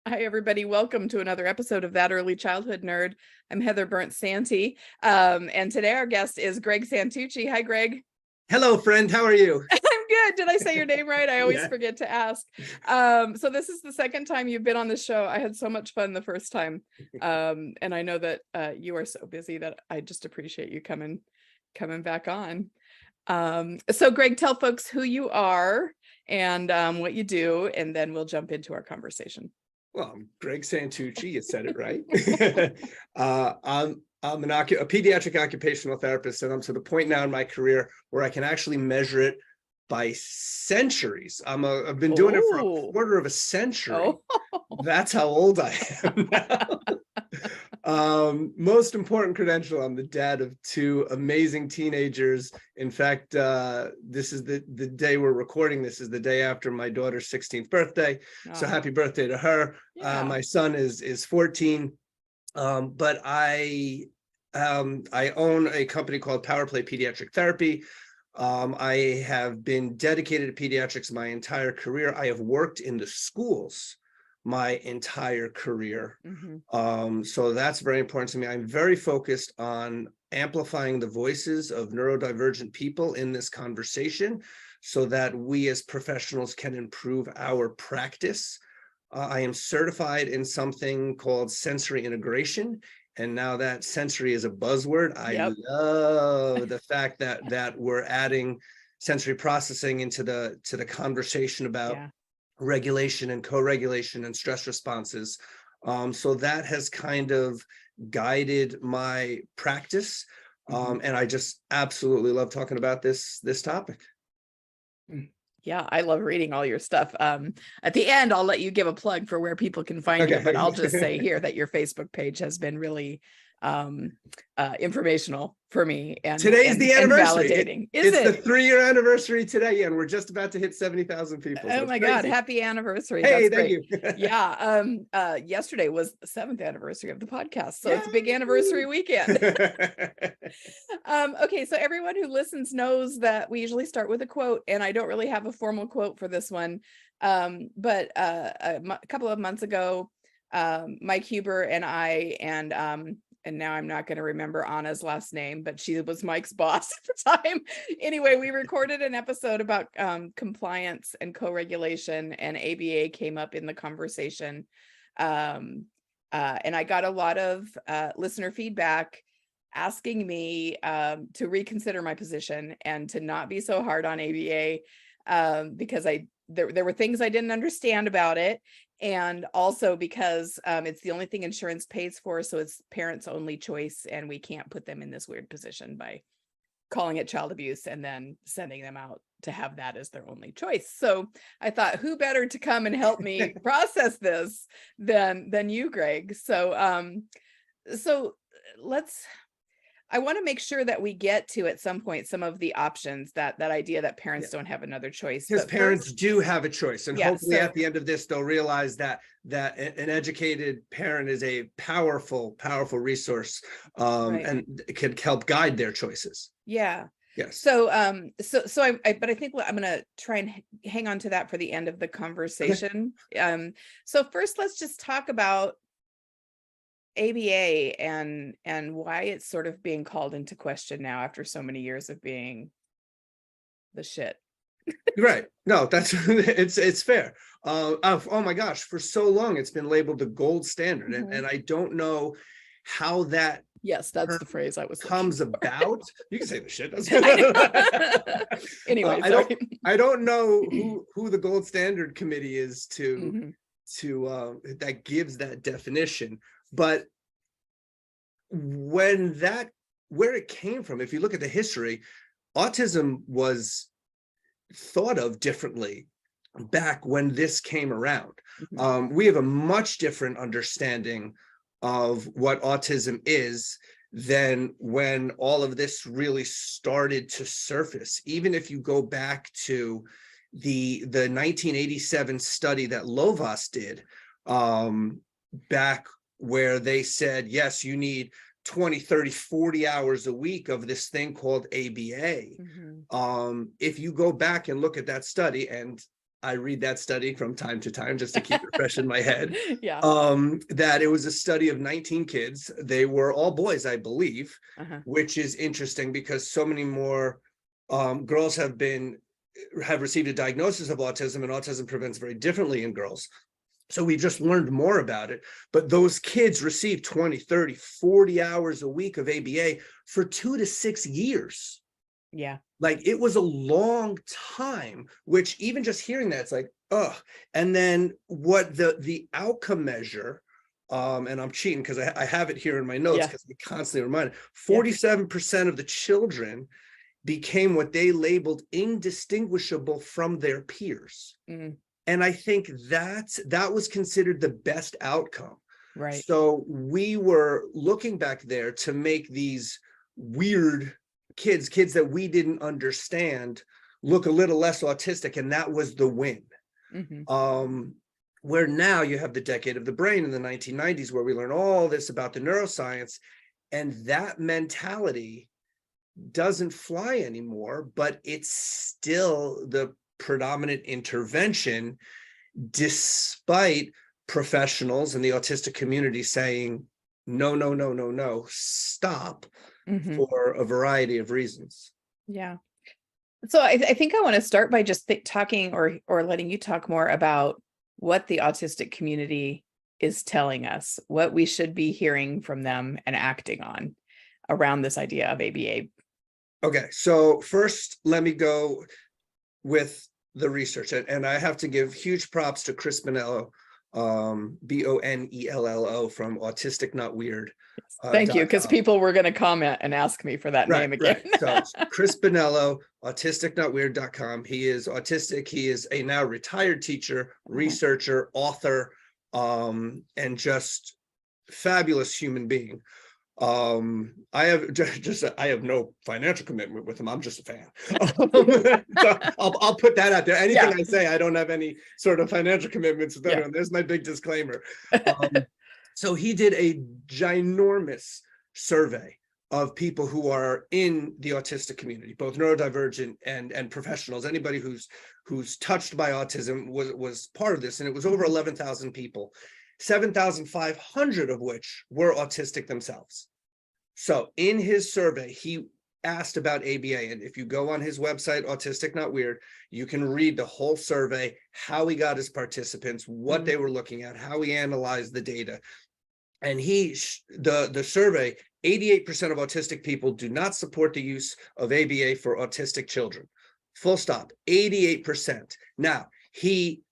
Hi, everybody. Welcome to another episode of That Early Childhood Nerd. I'm Heather Burnt-Santy, and today our guest is Greg Santucci. Hi, Greg. Hello, friend. How are you? I'm good. Did I say your name right? I always Yeah. forget to ask. So this is the second time you've been on the show. I had so much fun the first time, and I know that you are so busy that I just appreciate you coming back on. So Greg, tell folks who you are and what you do, and then we'll jump into our conversation. Well, I'm Greg Santucci. You said it right. I'm a pediatric occupational therapist, and I'm to the point now in my career where I can actually measure it by centuries. I've been doing it for a quarter of a century. That's how old I am now. Most important credential, I'm the dad of two amazing teenagers. In fact, this is the day we're recording. This is the day after my daughter's 16th birthday. So happy birthday to her. Yeah. My son is 14. But I own a company called Power Play Pediatric Therapy. I have been dedicated to pediatrics my entire career. I have worked in the schools my entire career. So that's very important to me. I'm very focused on amplifying the voices of neurodivergent people in this conversation so that we as professionals can improve our practice. I am certified in something called sensory integration. And now that sensory is a buzzword. I love the fact that we're adding sensory processing into the conversation about regulation and co-regulation and stress responses. So that has kind of guided my practice. And I just absolutely love talking about this topic. Yeah, I love reading all your stuff. At the end, I'll let you give a plug for where people can find you, but I'll just say here that your Facebook page has been really informational for me. And today's the anniversary. Validating. It's the 3-year anniversary today, and we're just about to hit 70,000 people. So my God, happy anniversary. Hey, that's thank great. You. Yeah. Yesterday was the 7th anniversary of the podcast. So it's a big anniversary weekend. Okay, so everyone who listens knows that we usually start with a quote, and I don't really have a formal quote for this one. But a couple of months ago, Mike Huber and I, and now I'm not going to remember Anna's last name, but she was Mike's boss at the time. Anyway, we recorded an episode about compliance and co-regulation, and ABA came up in the conversation. And I got a lot of listener feedback asking me to reconsider my position and to not be so hard on ABA because there were things I didn't understand about it. And also because it's the only thing insurance pays for, so it's parents' only choice, and we can't put them in this weird position by calling it child abuse and then sending them out to have that as their only choice. So I thought, who better to come and help me process this than you, Greg? So I want to make sure that we get to at some point some of the options, that idea that parents don't have another choice. Because parents do have a choice, and hopefully at the end of this they'll realize that an educated parent is a powerful resource, and can help guide their choices. Yeah. Yes. So but I think I'm going to try and hang on to that for the end of the conversation. So first, let's just talk about ABA and why it's sort of being called into question now after so many years of being the shit. Right. No, that's it's fair. Oh my gosh, for so long it's been labeled the gold standard, and I don't know how that that's the phrase I was comes about. You can say the shit. That's anyway, I don't know who the gold standard committee is to that gives that definition. But where it came from, if you look at the history, autism was thought of differently back when this came around. We have a much different understanding of what autism is than when all of this really started to surface. Even if you go back to the 1987 study that Lovas did, back where they said, yes, you need 20, 30, 40 hours a week of this thing called ABA. If you go back and look at that study, and I read that study from time to time just to keep it fresh in my head. Yeah. That it was a study of 19 kids. They were all boys, I believe, which is interesting because so many more girls have received a diagnosis of autism, and autism presents very differently in girls. So we just learned more about it. But those kids received 20, 30, 40 hours a week of ABA for 2 to 6 years. Yeah. Like, it was a long time, which even just hearing that, it's like, ugh. And then what the outcome measure, and I'm cheating because I have it here in my notes because we constantly remind it, 47% of the children became what they labeled indistinguishable from their peers. And I think that was considered the best outcome. Right. So we were looking back there to make these weird kids that we didn't understand, look a little less autistic, and that was the win. Where now you have the decade of the brain in the 1990s, where we learn all this about the neuroscience, and that mentality doesn't fly anymore, but it's still the predominant intervention, despite professionals in the autistic community saying, no, no, no, no, no, stop, for a variety of reasons. Yeah. So I think I want to start by just talking or letting you talk more about what the autistic community is telling us, what we should be hearing from them and acting on around this idea of ABA. Okay, so first, let me go with the research, and I have to give huge props to Chris Bonello, Bonello from Autistic Not Weird. Thank you, because people were going to comment and ask me for that name again. So Chris Bonello, autisticnotweird.com. He is autistic. He is a now retired teacher, researcher, author, and just fabulous human being. I have no financial commitment with him. I'm just a fan. So I'll put that out there. Anything I say, I don't have any sort of financial commitments with anyone. There's my big disclaimer. So he did a ginormous survey of people who are in the autistic community, both neurodivergent and professionals. Anybody who's touched by autism was part of this, and it was over 11,000 people. 7,500 of which were autistic themselves. So in his survey, he asked about ABA, and if you go on his website, Autistic Not Weird, you can read the whole survey, how he got his participants, what they were looking at, how he analyzed the data. And the survey, 88% of autistic people do not support the use of ABA for autistic children. Full stop, 88%. Now, he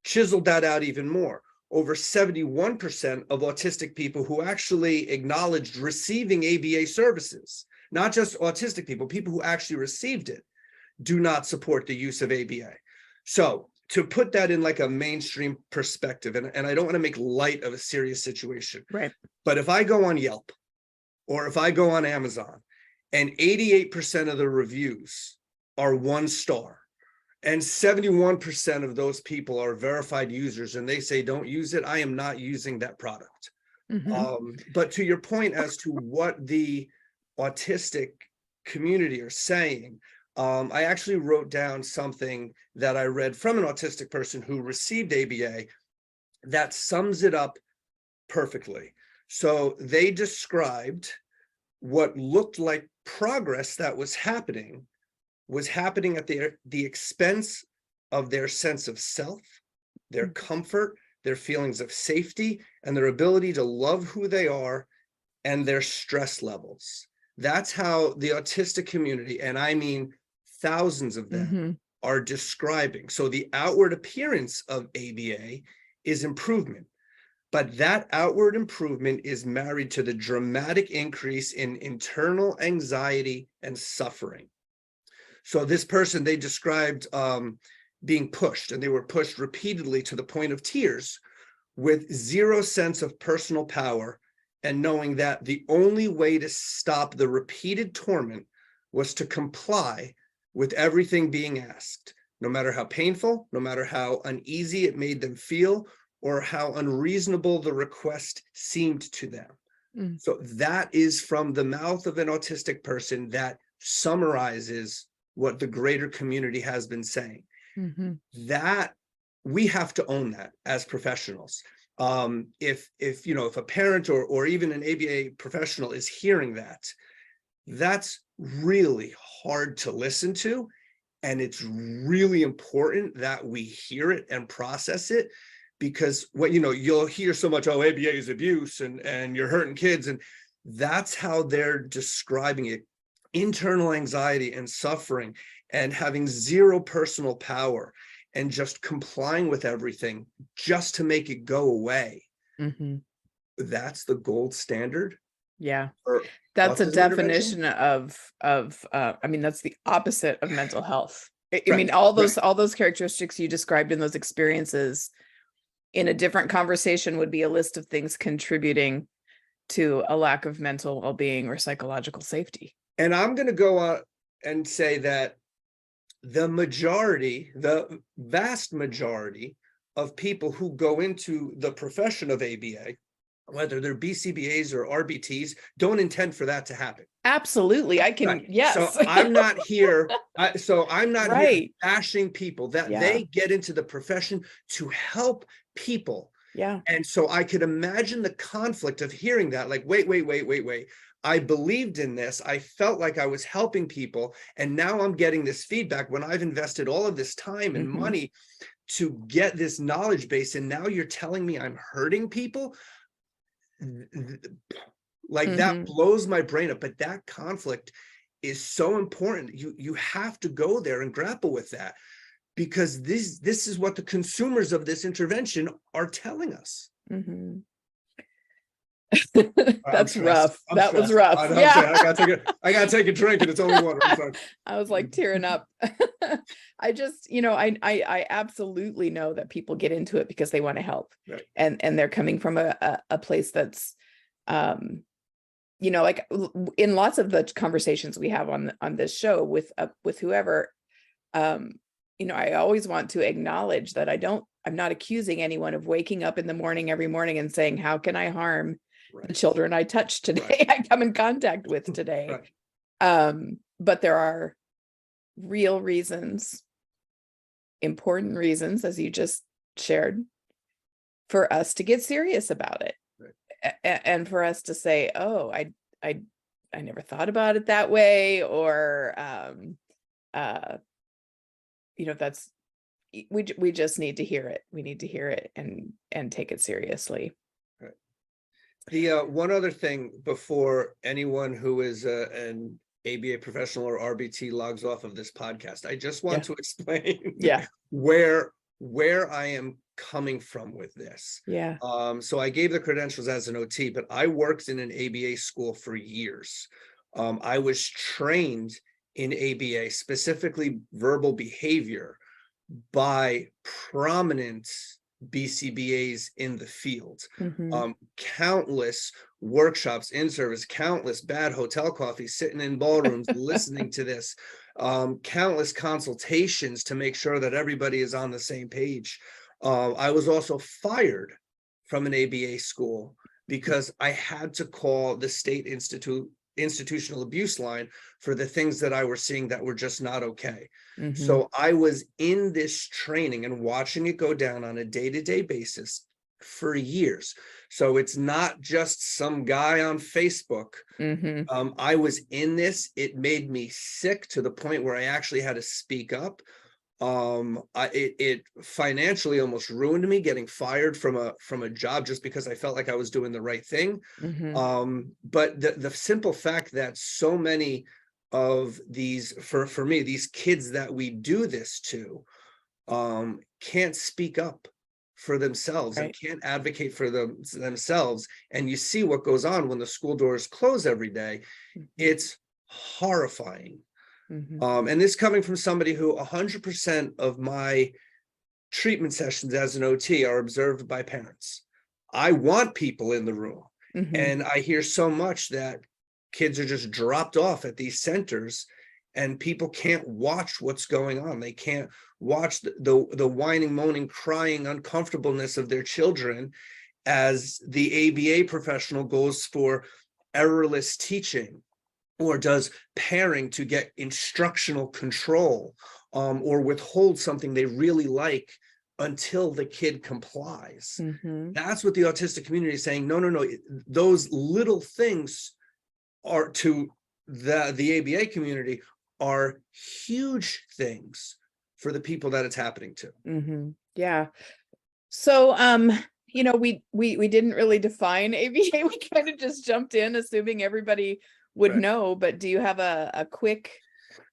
chiseled that out even more. Over 71% of autistic people who actually acknowledged receiving ABA services, not just autistic people who actually received it, do not support the use of ABA. So to put that in like a mainstream perspective, and I don't want to make light of a serious situation, right? But if I go on Yelp or if I go on Amazon and 88% of the reviews are 1 star, and 71% of those people are verified users, and they say don't use it, I am not using that product. But to your point as to what the autistic community are saying, I actually wrote down something that I read from an autistic person who received ABA that sums it up perfectly. So they described what looked like progress that was happening at the expense of their sense of self, their comfort, their feelings of safety, and their ability to love who they are, and their stress levels. That's how the autistic community, and I mean thousands of them, are describing. So the outward appearance of ABA is improvement, but that outward improvement is married to the dramatic increase in internal anxiety and suffering. So this person, they described being pushed, and they were pushed repeatedly to the point of tears, with zero sense of personal power, and knowing that the only way to stop the repeated torment was to comply with everything being asked, no matter how painful, no matter how uneasy it made them feel, or how unreasonable the request seemed to them. So that is from the mouth of an autistic person that summarizes what the greater community has been saying. That we have to own that as professionals. If a parent or even an ABA professional is hearing that, that's really hard to listen to. And it's really important that we hear it and process it, because you'll hear so much, oh, ABA is abuse and you're hurting kids. And that's how they're describing it. Internal anxiety and suffering and having zero personal power and just complying with everything just to make it go away. That's the gold standard. Yeah. That's a definition of I mean, that's the opposite of mental health. I mean, all those characteristics you described in those experiences in a different conversation would be a list of things contributing to a lack of mental well-being or psychological safety. And I'm going to go out and say that the vast majority of people who go into the profession of ABA, whether they're BCBAs or RBTs, don't intend for that to happen. Absolutely. I can, yes. So I'm not here. Here bashing people that they get into the profession to help people. Yeah. And so I could imagine the conflict of hearing that, like, wait. I believed in this. I felt like I was helping people. And now I'm getting this feedback when I've invested all of this time and money to get this knowledge base. And now you're telling me I'm hurting people. Like that blows my brain up. But that conflict is so important. You have to go there and grapple with that, because this is what the consumers of this intervention are telling us. That's rough. That was rough. I gotta take a drink, and it's only water. I'm sorry. I was like tearing up. I just, I absolutely know that people get into it because they want to help, and they're coming from a place that's, like in lots of the conversations we have on this show with whoever, I always want to acknowledge that I'm not accusing anyone of waking up in the morning every morning and saying, how can I harm the children I touch today, I come in contact with today. But there are real reasons, important reasons, as you just shared, for us to get serious about it. And for us to say, oh, I never thought about it that way, or that's, we just need to hear it. We need to hear it and take it seriously. The one other thing before anyone who is an ABA professional or RBT logs off of this podcast, I just want to explain where I am coming from with this. So I gave the credentials as an OT, but I worked in an ABA school for years. I was trained in ABA, specifically verbal behavior, by prominent BCBAs in the field. Countless workshops in service, countless bad hotel coffees, sitting in ballrooms listening to this, countless consultations to make sure that everybody is on the same page. I was also fired from an ABA school because I had to call the state institutional abuse line for the things that I were seeing that were just not okay. So I was in this training and watching it go down on a day-to-day basis for years. So it's not just some guy on Facebook. I was in this. It made me sick to the point where I actually had to speak up. It financially almost ruined me, getting fired from a job just because I felt like I was doing the right thing. But the simple fact that so many of these, for me, these kids that we do this to, can't speak up for themselves and can't advocate for themselves. And you see what goes on when the school doors close every day. It's horrifying. And this coming from somebody who 100% of my treatment sessions as an OT are observed by parents. I want people in the room. And I hear so much that kids are just dropped off at these centers and people can't watch what's going on. They can't watch the whining, moaning, crying, uncomfortableness of their children as the ABA professional goes for errorless teaching. or does pairing to get instructional control, or withhold something they really like until the kid complies. That's what the autistic community is saying. No, no, no. Those little things are, to the ABA community, are huge things for the people that it's happening to. Yeah. So, you know, we didn't really define ABA. We kind of just jumped in, assuming everybody would Right. know. But do you have a quick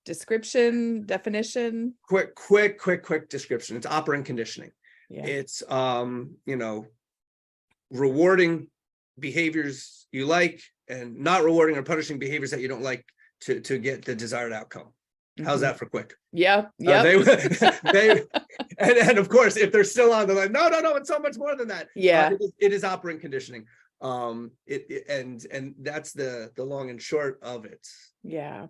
description, definition? Quick description. It's operant conditioning. Yeah. It's you know, rewarding behaviors you like and not rewarding or punishing behaviors that you don't like to get the desired outcome. How's that for quick? Yeah. Yeah. They and of course, if they're still on, they're like, no, it's so much more than that. Yeah. It is operant conditioning. And that's the long and short of it. Yeah.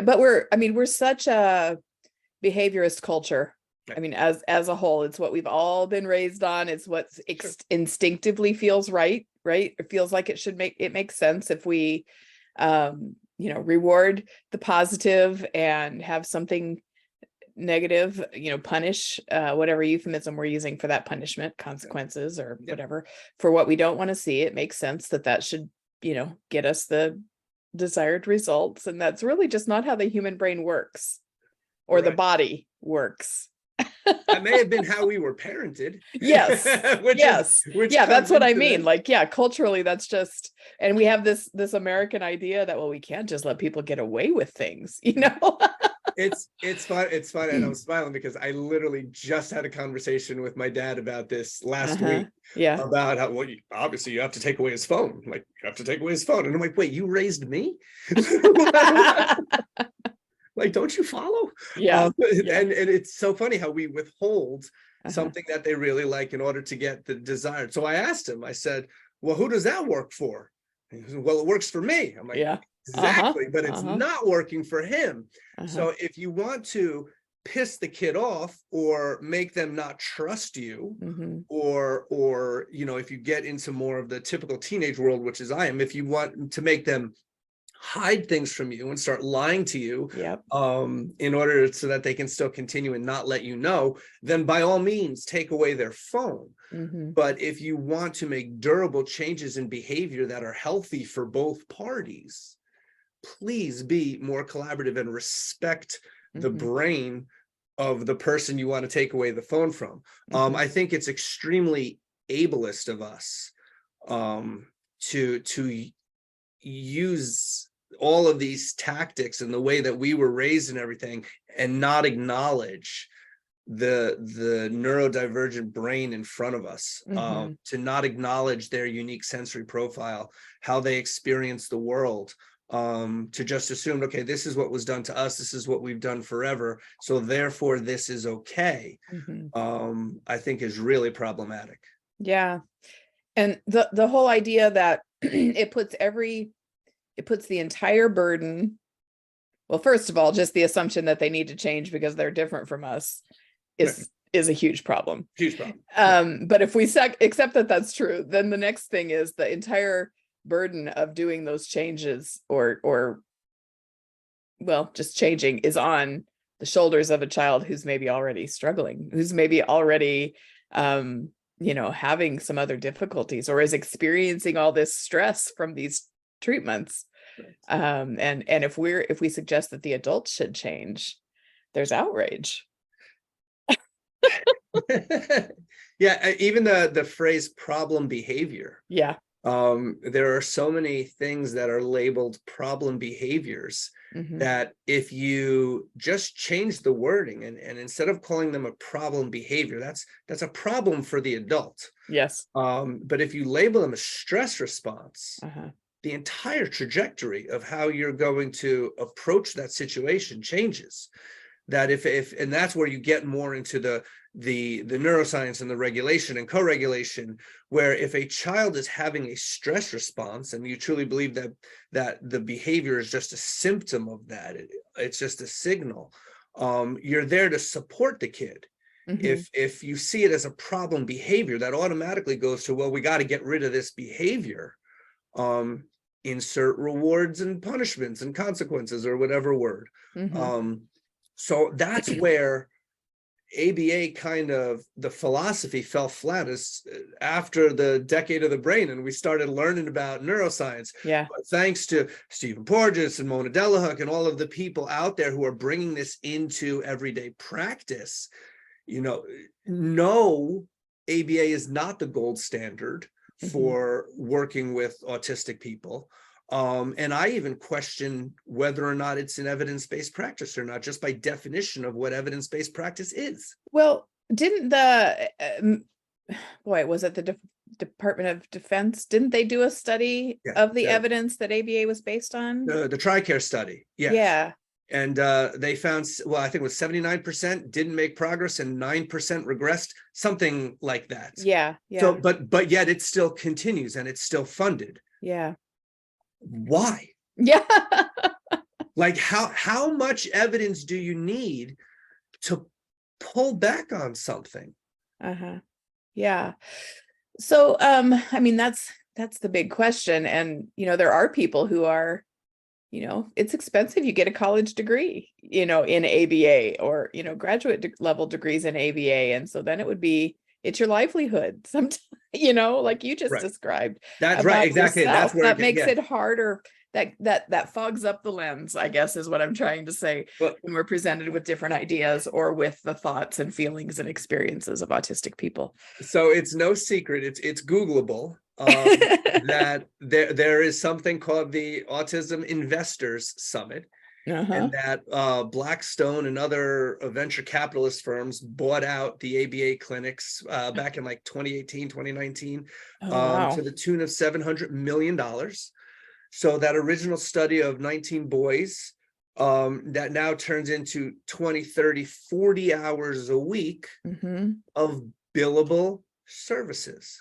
But we're such a behaviorist culture. Right. I mean, as a whole, it's what we've all been raised on. It's what instinctively feels right? It feels like it makes sense if we, you know, reward the positive and have something negative, you know, punish, whatever euphemism we're using for that punishment, consequences or whatever, for what we don't want to see. It makes sense that should, you know, get us the desired results. And that's really just not how the human brain works, or the body works. That may have been how we were parented. Yes. Which that's what I mean. Like, yeah, culturally, that's just, and we have this American idea that, well, we can't just let people get away with things, you know? It's fun. It's fun. And I'm smiling because I literally just had a conversation with my dad about this last week. Yeah. About how, well, obviously you have to take away his phone. Like, you have to take away his phone. And I'm like, wait, you raised me? Like, don't you follow? Yeah. And it's so funny how we withhold something that they really like in order to get the desired. So I asked him, I said, well, who does that work for? And he said, well, it works for me. I'm like, yeah, exactly, but it's not working for him. So if you want to piss the kid off or make them not trust you, or you know, if you get into more of the typical teenage world, which is I am, if you want to make them hide things from you and start lying to you, in order so that they can still continue and not let you know, then by all means take away their phone. But if you want to make durable changes in behavior that are healthy for both parties, please be more collaborative and respect the brain of the person you want to take away the phone from. I think it's extremely ableist of us to use all of these tactics and the way that we were raised and everything, and not acknowledge the neurodivergent brain in front of us, to not acknowledge their unique sensory profile, how they experience the world, to just assume, okay, this is what was done to us, this is what we've done forever, so therefore this is okay, I think is really problematic. Yeah. And the whole idea that it puts the entire burden, well, first of all, just the assumption that they need to change because they're different from us is a huge problem. But if we accept that that's true, then the next thing is the entire burden of doing those changes, or well, just changing, is on the shoulders of a child who's maybe already struggling, who's maybe already you know, having some other difficulties, or is experiencing all this stress from these treatments. And if we suggest that the adults should change, there's outrage. Yeah, even the phrase problem behavior. Yeah. There are so many things that are labeled problem behaviors that if you just change the wording and instead of calling them a problem behavior, that's a problem for the adult. Yes. But if you label them a stress response, the entire trajectory of how you're going to approach that situation changes. That if and that's where you get more into the neuroscience and the regulation and co-regulation, where if a child is having a stress response and you truly believe that the behavior is just a symptom of that, it's just a signal, you're there to support the kid. If you see it as a problem behavior, that automatically goes to, well, we got to get rid of this behavior. insert rewards and punishments and consequences or whatever word. So that's where ABA kind of, the philosophy fell flat as after the decade of the brain, and we started learning about neuroscience. Yeah. But thanks to Stephen Porges and Mona Delahook and all of the people out there who are bringing this into everyday practice, no, ABA is not the gold standard for working with autistic people. And I even question whether or not it's an evidence-based practice or not, just by definition of what evidence-based practice is. Well, didn't the, was it the Department of Defense? Didn't they do a study of the evidence that ABA was based on? The TRICARE study. Yes. Yeah. And they found, well, I think it was 79% didn't make progress and 9% regressed, something like that. Yeah. Yeah. So, but yet it still continues and it's still funded. Yeah. Why? Yeah. Like how much evidence do you need to pull back on something? Yeah. So I mean that's the big question. And there are people who are, it's expensive. You get a college degree, in ABA or, graduate level degrees in ABA. And so then it's your livelihood sometimes, like you just described. That's right. Exactly. That's where that makes it harder. That fogs up the lens, I guess, is what I'm trying to say, when we're presented with different ideas or with the thoughts and feelings and experiences of autistic people. So it's no secret. It's Googleable. That there is something called the Autism Investors Summit, and that Blackstone and other venture capitalist firms bought out the ABA clinics back in like 2018, 2019, to the tune of $700 million. So that original study of 19 boys that now turns into 20, 30, 40 hours a week of billable services.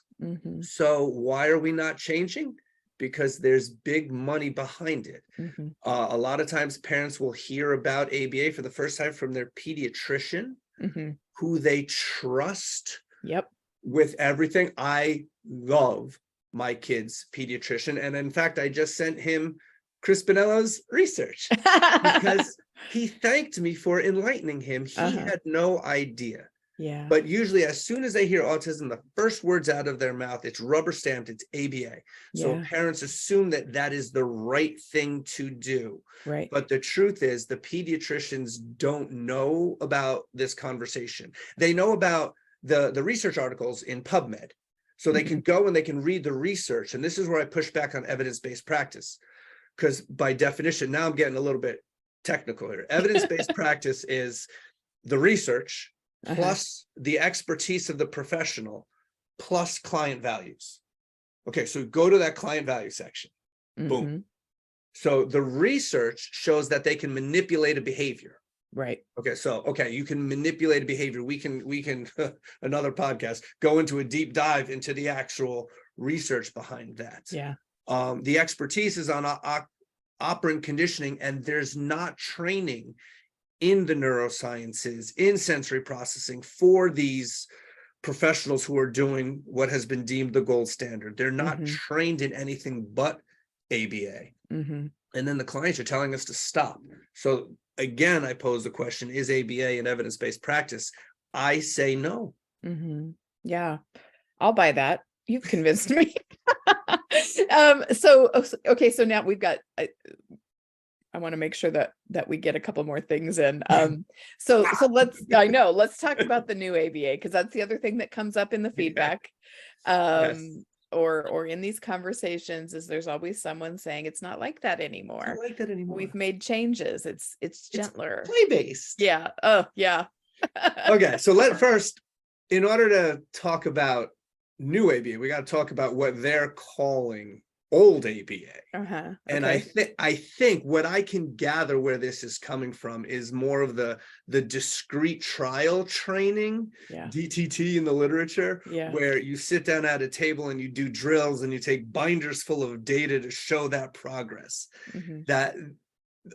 So why are we not changing? Because there's big money behind it. A lot of times parents will hear about ABA for the first time from their pediatrician, who they trust with everything. I love my kid's pediatrician. And in fact, I just sent him Chris Bonello's research because he thanked me for enlightening him. He had no idea. Yeah. But usually as soon as they hear autism, the first words out of their mouth, it's rubber stamped, it's ABA. So parents assume that that is the right thing to do. Right. But the truth is the pediatricians don't know about this conversation. They know about the research articles in PubMed. So they can go and they can read the research. And this is where I push back on evidence-based practice. Because by definition, now I'm getting a little bit technical here. Evidence-based practice is the research plus the expertise of the professional plus client values. Okay, so go to that client value section. Boom. So the research shows that they can manipulate a behavior. Right. Okay, so you can manipulate a behavior. We can another podcast, go into a deep dive into the actual research behind that. Yeah. The expertise is on operant conditioning, and there's not training in the neurosciences, in sensory processing for these professionals who are doing what has been deemed the gold standard. They're not trained in anything but ABA. And then the clients are telling us to stop. So again, I pose the question, is ABA an evidence-based practice? I say no. Yeah, I'll buy that. You've convinced me. So now we've got, I want to make sure that we get a couple more things in. So let's talk about the new ABA, because that's the other thing that comes up in the feedback. Or in these conversations, is there's always someone saying it's not like that anymore. Not like that anymore. We've made changes. It's gentler. Play-based. Yeah. Oh, yeah. Okay. So in order to talk about new ABA, we got to talk about what they're calling old ABA. And I think what I can gather where this is coming from is more of the discrete trial training, DTT in the literature, where you sit down at a table and you do drills and you take binders full of data to show that progress. That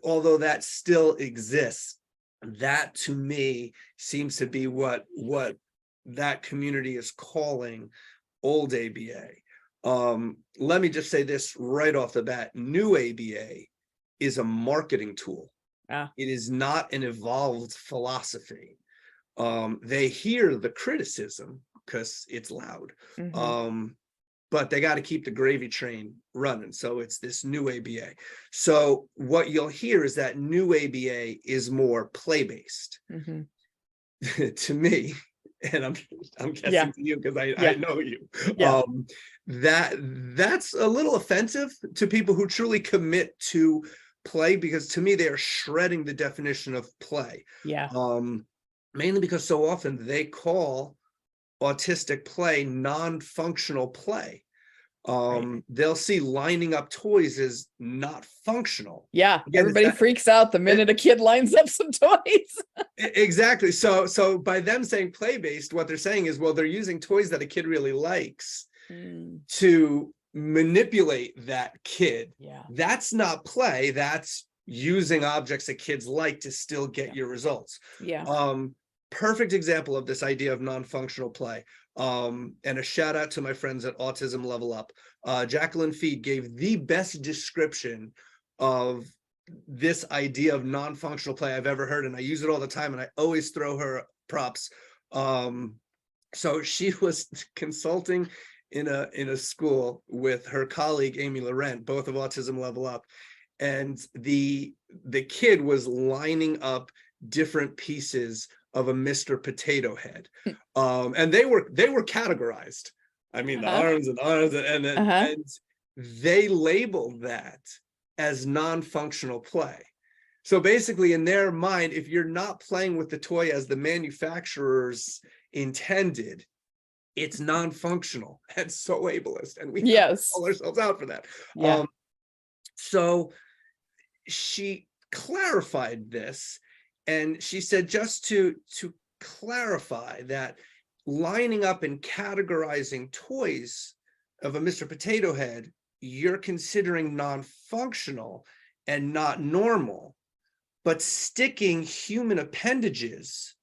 although that still exists, that to me seems to be what that community is calling old ABA. Let me just say this right off the bat. New ABA is a marketing tool. It is not an evolved philosophy. They hear the criticism because it's loud. But they got to keep the gravy train running. So it's this new ABA. So what you'll hear is that new ABA is more play-based. To me, and I'm guessing to you because I know you. That's a little offensive to people who truly commit to play, because to me they are shredding the definition of play. Mainly because so often they call autistic play non-functional play. They'll see lining up toys as not functional. Again, everybody freaks out the minute a kid lines up some toys. Exactly. So by them saying play-based, what they're saying is, well, they're using toys that a kid really likes to manipulate that kid. That's not play. That's using objects that kids like to still get your results. Perfect example of this idea of non-functional play. And a shout out to my friends at Autism Level Up. Jacqueline Feed gave the best description of this idea of non-functional play I've ever heard, and I use it all the time, and I always throw her props. So she was consulting in a school with her colleague Amy Laurent, both of Autism Level Up, and the kid was lining up different pieces of a Mr. Potato Head, and they were categorized. I mean, the arms and they labeled that as non-functional play. So basically, in their mind, if you're not playing with the toy as the manufacturers intended, it's non-functional and so ableist, and we have to call ourselves out for that. So she clarified this. And she said, just to clarify that lining up and categorizing toys of a Mr. Potato Head, you're considering non-functional and not normal, but sticking human appendages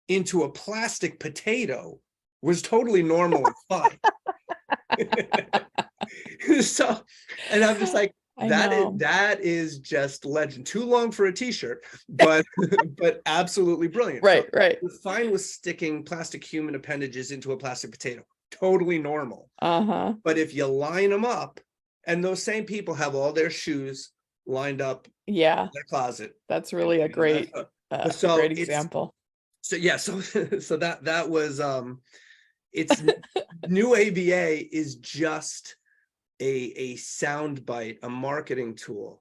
into a plastic potato was totally normal and fine. So, and I'm just like, that is just legend. Too long for a t-shirt, but but absolutely brilliant. Right. You're fine with sticking plastic human appendages into a plastic potato. Totally normal. But if you line them up, and those same people have all their shoes lined up in their closet. That's really a great great example. So that was it's new ABA is just a soundbite, a marketing tool,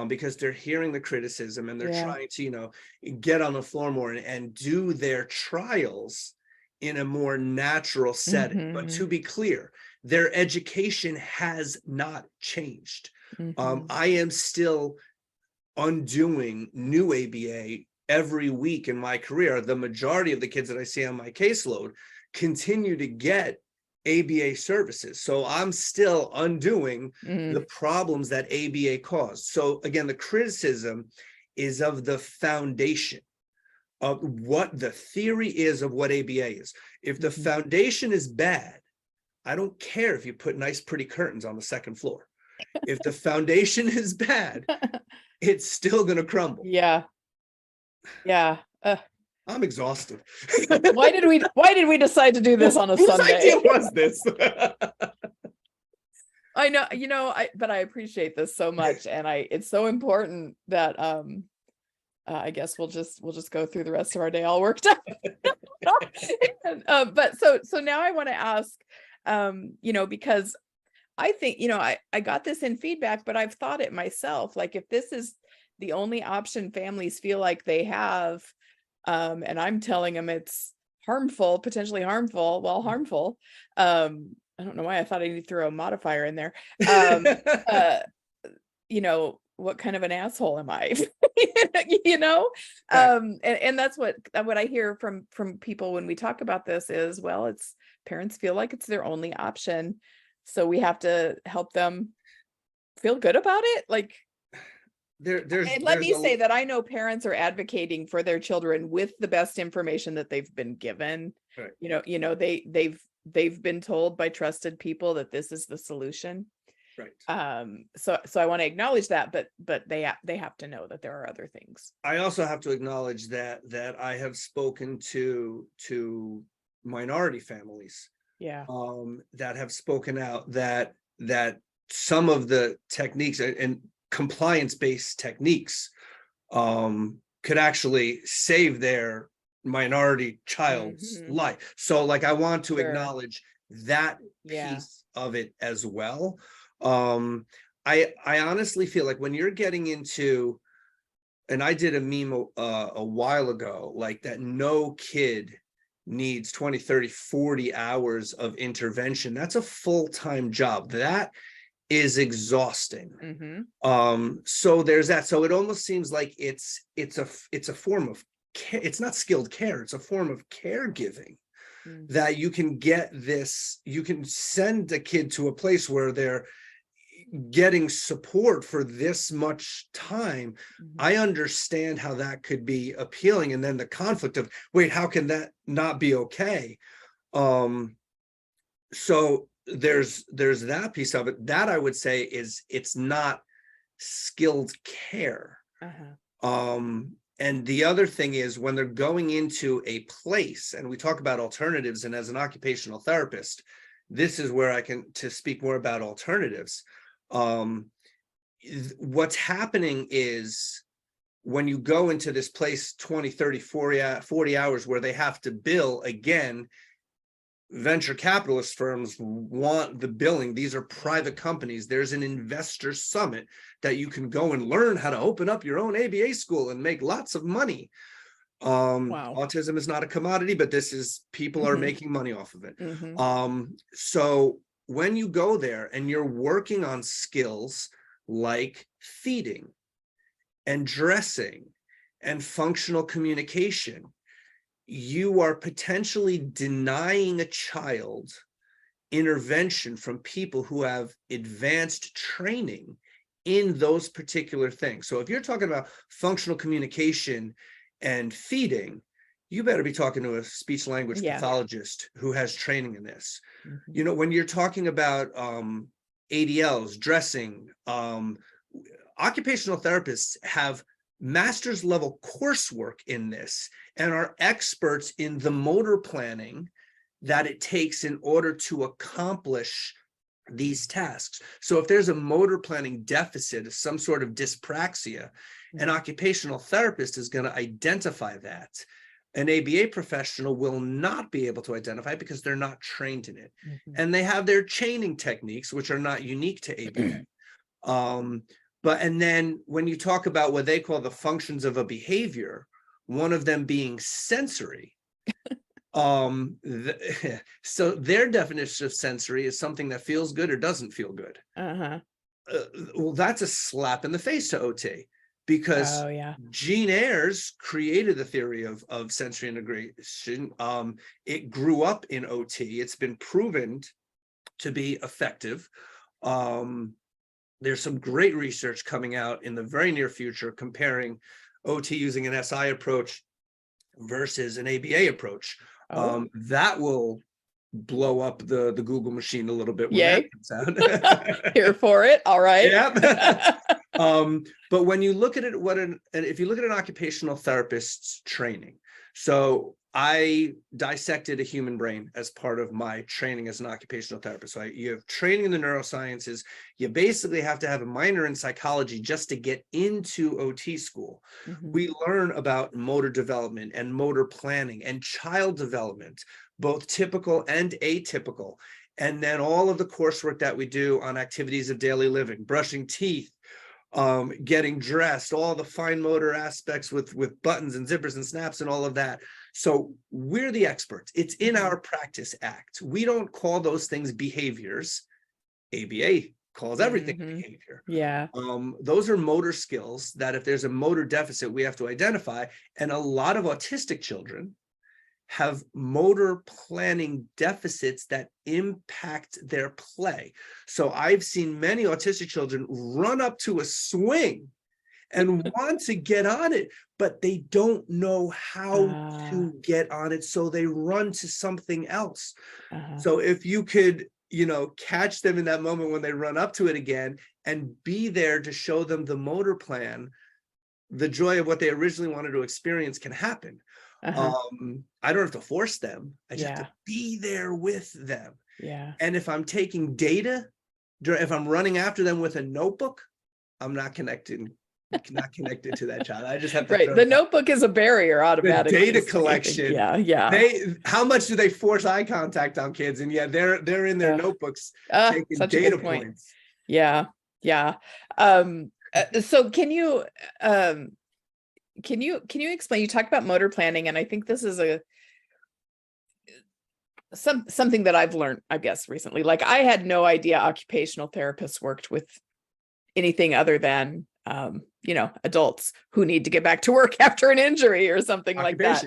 because they're hearing the criticism and they're trying to, get on the floor more and do their trials in a more natural setting. But to be clear, their education has not changed. I am still undoing new ABA every week in my career. The majority of the kids that I see on my caseload continue to get ABA services. So I'm still undoing the problems that ABA caused. So again, the criticism is of the foundation of what the theory is of what ABA is. If the foundation is bad, I don't care if you put nice, pretty curtains on the second floor. If the foundation is bad, it's still going to crumble. I'm exhausted. Why did we decide to do this on a Sunday? Whose idea was this? I know, but I appreciate this so much, and it's so important that I guess we'll just go through the rest of our day all worked out. But so now I want to ask, because I think, I got this in feedback, but I've thought it myself, like if this is the only option families feel like they have, and I'm telling them it's harmful, potentially harmful, harmful. I don't know why I thought I need to throw a modifier in there. What kind of an asshole am I? And that's what I hear from people when we talk about this is, well, it's parents feel like it's their only option. So we have to help them feel good about it. Like, and let me say that I know parents are advocating for their children with the best information that they've been given. Right. They've they've been told by trusted people that this is the solution. Right. So I want to acknowledge that, but they have to know that there are other things. I also have to acknowledge that I have spoken to minority families, Yeah. that have spoken out that some of the techniques and compliance-based techniques could actually save their minority child's life. So like, I want to acknowledge that piece of it as well. I honestly feel like when you're getting into, and I did a meme a while ago, like that no kid needs 20, 30, 40 hours of intervention. That's a full-time job. That is exhausting. So there's that. So it almost seems like it's a form of care. It's not skilled care. It's a form of caregiving that you can get this, you can send a kid to a place where they're getting support for this much time. I understand how that could be appealing. And then the conflict of, wait, how can that not be okay? So there's that piece of it that I would say is, it's not skilled care. And the other thing is, when they're going into a place, and we talk about alternatives, and as an occupational therapist, this is where I can to speak more about alternatives. What's happening is, when you go into this place 20, 30, 40 hours where they have to bill again, venture capitalist firms want the billing. These are private companies. There's an investor summit that you can go and learn how to open up your own ABA school and make lots of money. Autism is not a commodity, but this is, people are making money off of it. So when you go there and you're working on skills like feeding and dressing and functional communication, you are potentially denying a child intervention from people who have advanced training in those particular things. So if you're talking about functional communication and feeding, you better be talking to a speech language pathologist who has training in this. You know, when you're talking about ADLs, dressing, occupational therapists have master's level coursework in this and are experts in the motor planning that it takes in order to accomplish these tasks. So if there's a motor planning deficit, some sort of dyspraxia, an occupational therapist is going to identify that. An ABA professional will not be able to identify it because they're not trained in it. And they have their chaining techniques, which are not unique to ABA. And then when you talk about what they call the functions of a behavior, one of them being sensory, so their definition of sensory is something that feels good or doesn't feel good. Well, that's a slap in the face to OT, because Gene Ayers created the theory of sensory integration. It grew up in OT. It's been proven to be effective. There's some great research coming out in the very near future comparing OT using an SI approach versus an ABA approach. That will blow up the Google machine a little bit when that comes out. Here for it. All right. But when you look at it, if you look at an occupational therapist's training, so I dissected a human brain as part of my training as an occupational therapist. So you have training in the neurosciences. You basically have to have a minor in psychology just to get into OT school. We learn about motor development and motor planning and child development, both typical and atypical. And then all of the coursework that we do on activities of daily living, brushing teeth, getting dressed, all the fine motor aspects with buttons and zippers and snaps and all of that. So we're the experts. It's in our practice act. We don't call those things behaviors. ABA calls everything behavior. Those are motor skills that if there's a motor deficit, we have to identify. And a lot of autistic children have motor planning deficits that impact their play. So I've seen many autistic children run up to a swing and want to get on it, but they don't know how to get on it. So they run to something else. So if you could, catch them in that moment when they run up to it again and be there to show them the motor plan, the joy of what they originally wanted to experience can happen. I don't have to force them. I just have to be there with them. And if I'm taking data, if I'm running after them with a notebook, I'm not connected to that child. I just have to the notebook is a barrier automatically. The data collection. How much do they force eye contact on kids? And they're in their notebooks taking data points. So can you explain, you talked about motor planning, and I think this is something that I've learned, I guess, recently. Like, I had no idea occupational therapists worked with anything other than adults who need to get back to work after an injury or something like that.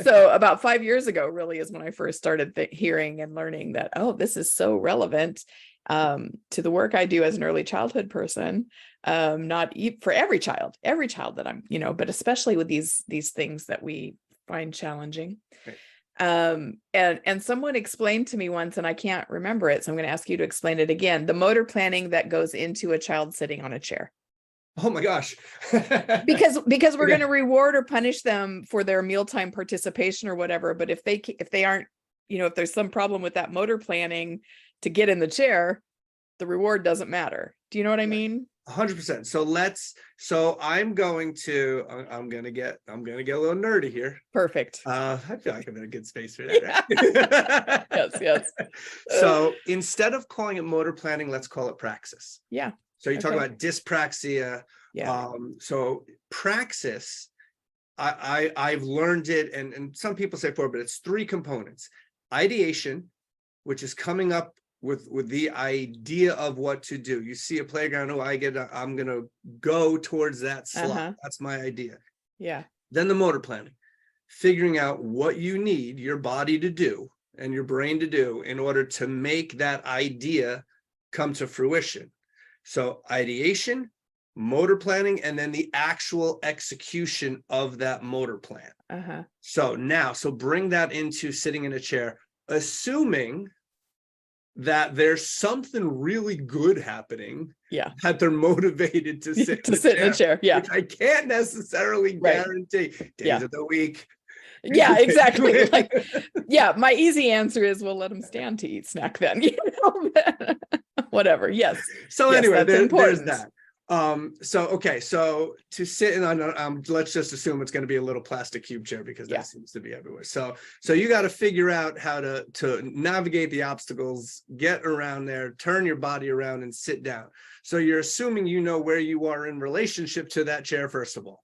So about 5 years ago really is when I first started hearing and learning that, this is so relevant to the work I do as an early childhood person, not for every child that I'm, but especially with these things that we find challenging. Right. And someone explained to me once, and I can't remember it, so I'm going to ask you to explain it again, the motor planning that goes into a child sitting on a chair. Oh my gosh. because we're going to reward or punish them for their mealtime participation or whatever. But if they aren't, if there's some problem with that motor planning to get in the chair, the reward doesn't matter. Do you know what I mean? 100%. So I'm going to get a little nerdy here. Perfect. I feel like I'm in a good space for that. Right? Yes. So instead of calling it motor planning, let's call it praxis. Yeah. So you talk about dyspraxia. Yeah. So praxis, I've learned it, and some people say 4, but it's 3 components. Ideation, which is coming up with the idea of what to do. You see a playground, I'm gonna go towards that slot. That's my idea. Yeah. Then the motor planning, figuring out what you need your body to do and your brain to do in order to make that idea come to fruition. So ideation, motor planning, and then the actual execution of that motor plan. So bring that into sitting in a chair, assuming that there's something really good happening, that they're motivated to sit in a chair, which I can't necessarily guarantee. Days of the week. Yeah, exactly. My easy answer is, well, let them stand to eat snack then. Whatever. Yes. So anyway, there's that. So to sit in on, let's just assume it's going to be a little plastic cube chair, because that seems to be everywhere. So you got to figure out how to navigate the obstacles, get around there, turn your body around and sit down. So you're assuming where you are in relationship to that chair, first of all.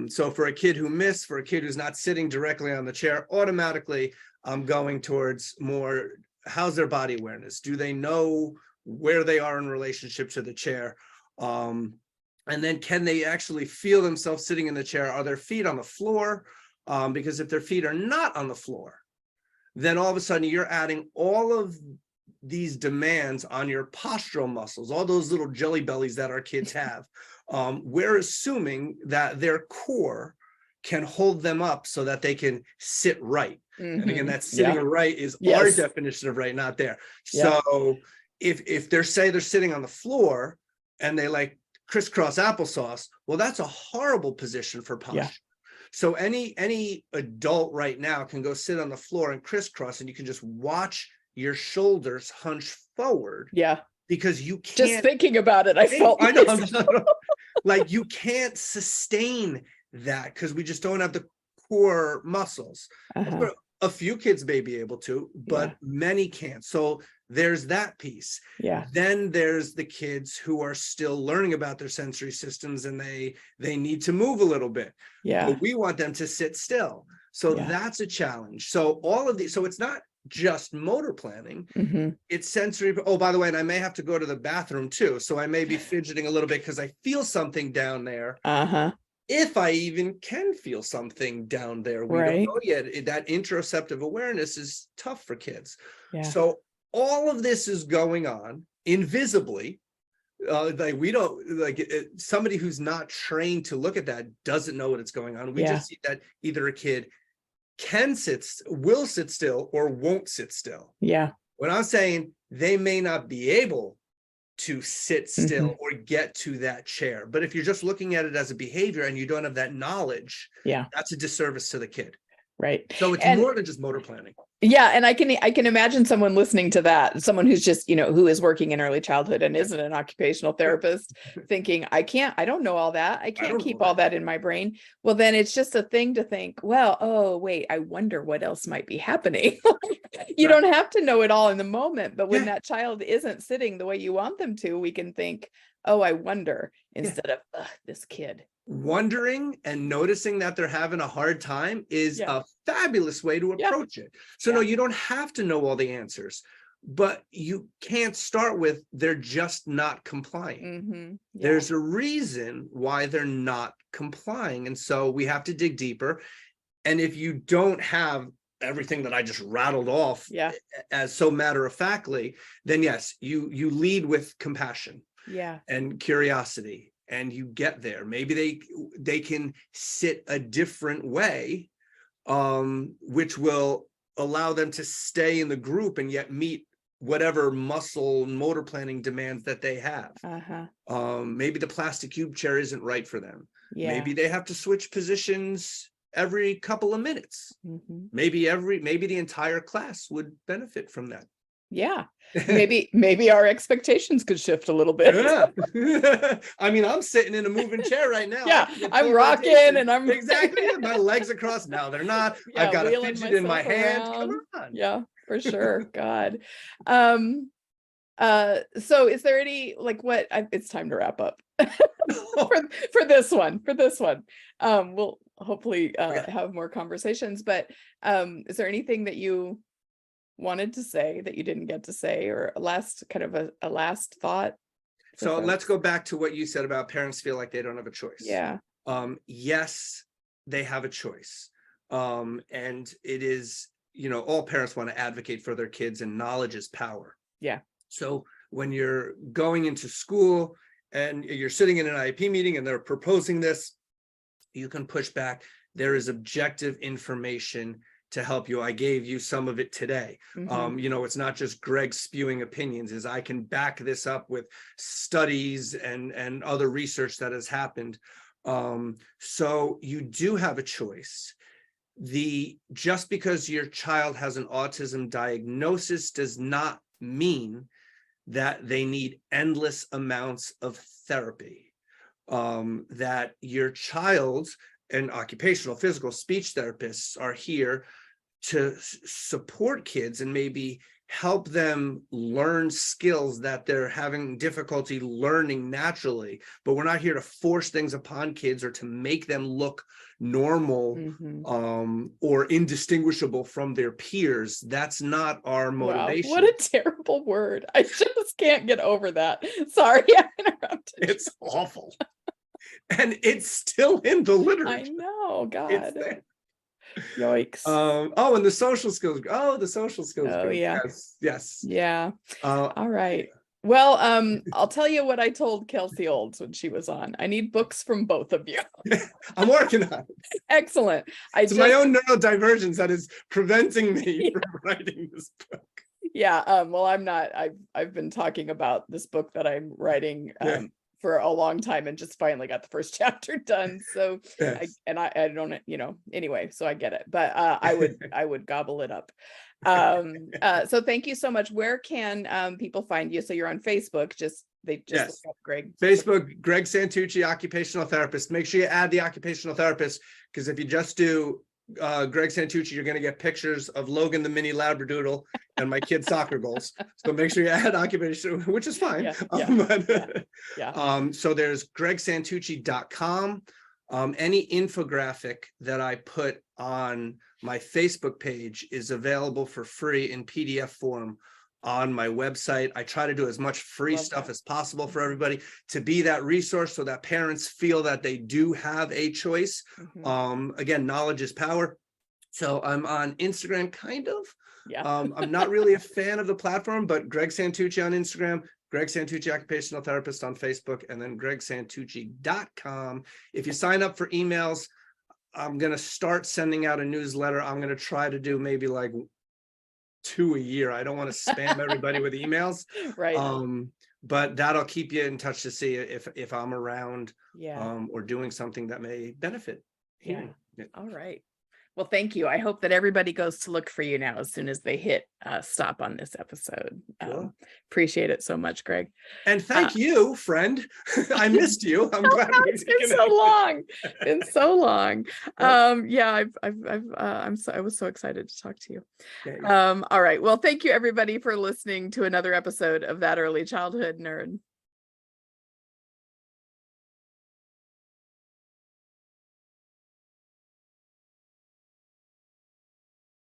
So for a kid for a kid who's not sitting directly on the chair, automatically I'm going towards more, how's their body awareness? Do they know where they are in relationship to the chair? And then can they actually feel themselves sitting in the chair? Are their feet on the floor? Because if their feet are not on the floor, then all of a sudden you're adding all of these demands on your postural muscles, all those little jelly bellies that our kids have. We're assuming that their core can hold them up so that they can sit right. And again, that sitting right is our definition of right, not there. So if they're sitting on the floor and they like crisscross applesauce, well, that's a horrible position for posture. So any adult right now can go sit on the floor and crisscross, and you can just watch your shoulders hunch forward. Because you can't. Just thinking about it, I know. Like, you can't sustain that because we just don't have the core muscles. A few kids may be able to, but many can't. So there's that piece. Then there's the kids who are still learning about their sensory systems, and they need to move a little bit. But we want them to sit still. So that's a challenge. So all of these, so it's not just motor planning, it's sensory. Oh, by the way, and I may have to go to the bathroom too. So I may be fidgeting a little bit because I feel something down there. If I even can feel something down there, we don't know yet. That interoceptive awareness is tough for kids. So all of this is going on invisibly. Like we don't somebody who's not trained to look at that doesn't know what it's going on. We just see that either a kid will sit still or won't sit still. Yeah. What I'm saying, they may not be able to sit still or get to that chair. But if you're just looking at it as a behavior and you don't have that knowledge, that's a disservice to the kid. Right. So it's more than just motor planning. Yeah. And I can imagine someone listening to that, someone who's just, who is working in early childhood and isn't an occupational therapist, thinking, I don't know all that. I can't keep all that in my brain. Well, then it's just a thing to think, well, oh, wait, I wonder what else might be happening. You don't have to know it all in the moment, but when that child isn't sitting the way you want them to, we can think, oh, I wonder, instead of this kid. Wondering and noticing that they're having a hard time is a fabulous way to approach it. So no, you don't have to know all the answers, but you can't start with they're just not complying. There's a reason why they're not complying. And so we have to dig deeper. And if you don't have everything that I just rattled off as so matter-of-factly, then yes, you lead with compassion and curiosity. And you get there. Maybe they can sit a different way, which will allow them to stay in the group and yet meet whatever muscle and motor planning demands that they have. Maybe the plastic cube chair isn't right for them. Maybe they have to switch positions every couple of minutes. Maybe the entire class would benefit from that. Maybe our expectations could shift a little bit. I mean, I'm sitting in a moving chair right now. I'm rocking and I'm exactly. My legs are crossed. Now they're not. I've got a fidget in my hand. Come on. Yeah, for sure. God. So is there any it's time to wrap up for this one. We'll hopefully have more conversations, but is there anything that you wanted to say that you didn't get to say, or a last thought? So let's go back to what you said about parents feel like they don't have a choice. Yes, they have a choice. And it is, all parents want to advocate for their kids, and knowledge is power. So when you're going into school and you're sitting in an IEP meeting and they're proposing this, you can push back. There is objective information to help you. I gave you some of it today. It's not just Greg spewing opinions, is I can back this up with studies and other research that has happened. So you do have a choice. Just because your child has an autism diagnosis does not mean that they need endless amounts of therapy. That your child and occupational, physical, speech therapists are here to support kids and maybe help them learn skills that they're having difficulty learning naturally. But we're not here to force things upon kids or to make them look normal or indistinguishable from their peers. That's not our motivation. Wow, what a terrible word. I just can't get over that. Sorry, I interrupted. It's awful. And it's still in the literature. I know, God. Yikes. And the social skills. The social skills. Oh, yeah. Yes. Yeah. All right. Well, I'll tell you what I told Kelsey Olds when she was on. I need books from both of you. I'm working on it. Excellent. It's my own neurodivergence that is preventing me from writing this book. Well, I'm not. I've been talking about this book that I'm writing for a long time and just finally got the first chapter done. So I don't, anyway, so I get it, but I would gobble it up. So thank you so much. Where can people find you? So you're on Facebook, look up Greg. Facebook, Greg Santucci, occupational therapist. Make sure you add the occupational therapist, because if you just do Greg Santucci, you're going to get pictures of Logan the mini Labradoodle and my kids' soccer goals. So make sure you add occupation, which is fine. So there's gregsantucci.com. Any infographic that I put on my Facebook page is available for free in PDF form on my website. I try to do as much free stuff as possible for everybody to be that resource so that parents feel that they do have a choice. Again, knowledge is power. So I'm on Instagram, kind of. I'm not really a fan of the platform, but Greg Santucci on Instagram, Greg Santucci, occupational therapist on Facebook, and then gregsantucci.com. If you sign up for emails, I'm going to start sending out a newsletter. I'm going to try to do maybe like 2 a year. I don't want to spam everybody with emails. Right. But that'll keep you in touch to see if I'm around, Yeah. or doing something that may benefit. Yeah. All right. Well, thank you. I hope that everybody goes to look for you now as soon as they hit stop on this episode. Sure. Appreciate it so much, Greg. And thank you, friend. I missed you. I'm glad it's been so long. Been so long. Yeah, I was so excited to talk to you. Okay. All right. Well, thank you everybody for listening to another episode of That Early Childhood Nerd.